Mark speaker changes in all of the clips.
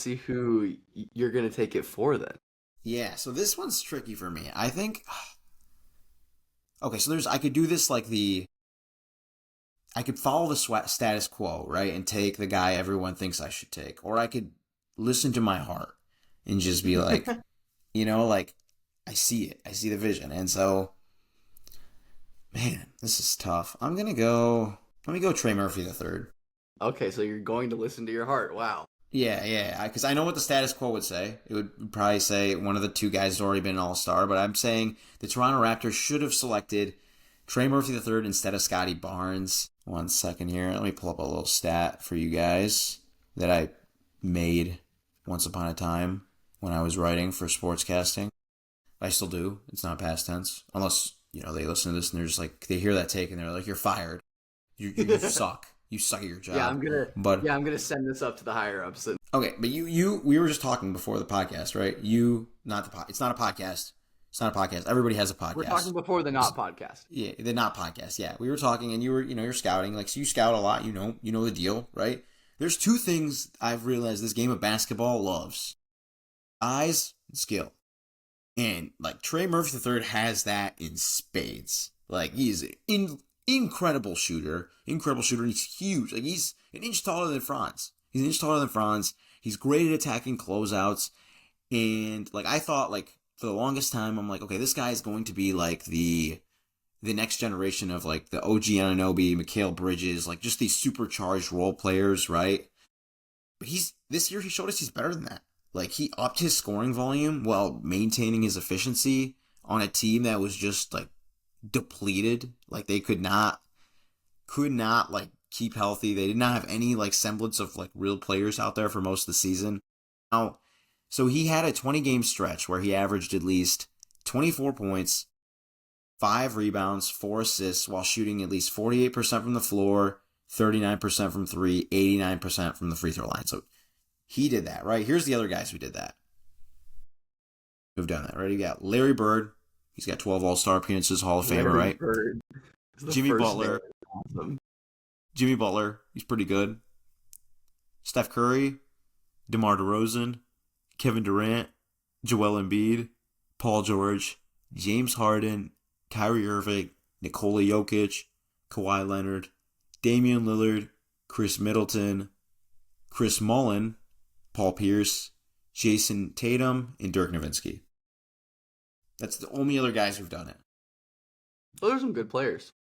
Speaker 1: See who you're gonna take it for then.
Speaker 2: Yeah, so this one's tricky for me. I think. Okay, so I could do this like I could follow the status quo, right, and take the guy everyone thinks I should take, or I could listen to my heart and just be like, like I see it, I see the vision, and so, man, this is tough. Let me go Trey Murphy III.
Speaker 1: Okay, so you're going to listen to your heart. Wow.
Speaker 2: Yeah, because I know what the status quo would say. It would probably say one of the two guys has already been an all-star, but I'm saying the Toronto Raptors should have selected Trey Murphy III instead of Scotty Barnes. One second here. Let me pull up a little stat for you guys that I made once upon a time when I was writing for sportscasting. I still do. It's not past tense. Unless, they listen to this and they're just like, they hear that take and they're like, you're fired. You suck. You suck at your job.
Speaker 1: I'm gonna send this up to the higher ups.
Speaker 2: Okay, but we were just talking before the podcast, right? It's not a podcast. It's not a podcast. Everybody has a podcast.
Speaker 1: We're talking before the not podcast.
Speaker 2: Yeah, the not podcast. Yeah, we were talking, and you're scouting. Like, so you scout a lot. You know the deal, right? There's two things I've realized this game of basketball loves: eyes and skill. And like Trey Murphy III has that in spades. Like, he's an incredible shooter. Incredible shooter. And he's huge. Like, he's an inch taller than Franz. He's great at attacking closeouts. And like, I thought, like, for the longest time, I'm like, okay, this guy is going to be like the next generation of like the OG Anunoby, Mikal Bridges, like just these supercharged role players, right? But this year he showed us he's better than that. Like, he upped his scoring volume while maintaining his efficiency on a team that was just like depleted. Like, they could not like keep healthy. They did not have any like semblance of like real players out there for most of the season. Now, so he had a 20-game stretch where he averaged at least 24 points, 5 rebounds, 4 assists, while shooting at least 48% from the floor, 39% from 3, 89% from the free throw line. So he did that, right? Here's the other guys who did that. Who've done that, right? You got Larry Bird. He's got 12 All-Star appearances, Hall of Famer, right?
Speaker 1: Bird.
Speaker 2: Jimmy Butler.
Speaker 1: Awesome.
Speaker 2: Jimmy Butler. He's pretty good. Steph Curry. DeMar DeRozan. Kevin Durant, Joel Embiid, Paul George, James Harden, Kyrie Irving, Nikola Jokic, Kawhi Leonard, Damian Lillard, Chris Middleton, Chris Mullin, Paul Pierce, Jason Tatum, and Dirk Nowitzki. That's the only other guys who've done it.
Speaker 1: Those are some good players.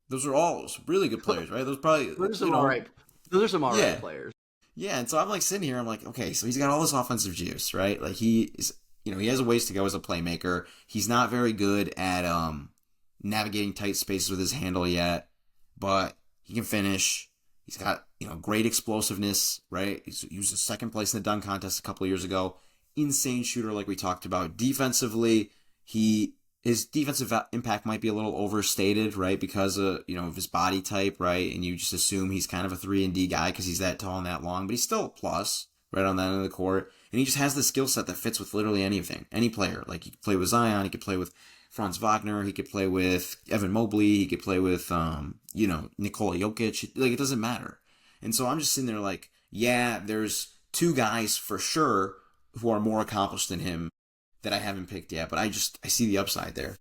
Speaker 2: Those are all really good players, right? Those are some
Speaker 1: all right players.
Speaker 2: Yeah, and so I'm like sitting here, I'm like, okay, so he's got all this offensive juice, right? Like, he is, he has a ways to go as a playmaker. He's not very good at navigating tight spaces with his handle yet, but he can finish. He's got, great explosiveness, right? He was second place in the dunk contest a couple of years ago. Insane shooter, like we talked about. Defensively, his defensive impact might be a little overstated, right? Because of, of his body type, right? And you just assume he's kind of a 3-and-D guy because he's that tall and that long, but he's still a plus right on that end of the court. And he just has the skill set that fits with literally anything, any player. Like, he could play with Zion, he could play with Franz Wagner, he could play with Evan Mobley, he could play with, Nikola Jokic. Like, it doesn't matter. And so I'm just sitting there like, yeah, there's two guys for sure who are more accomplished than him that I haven't picked yet, but I see the upside there.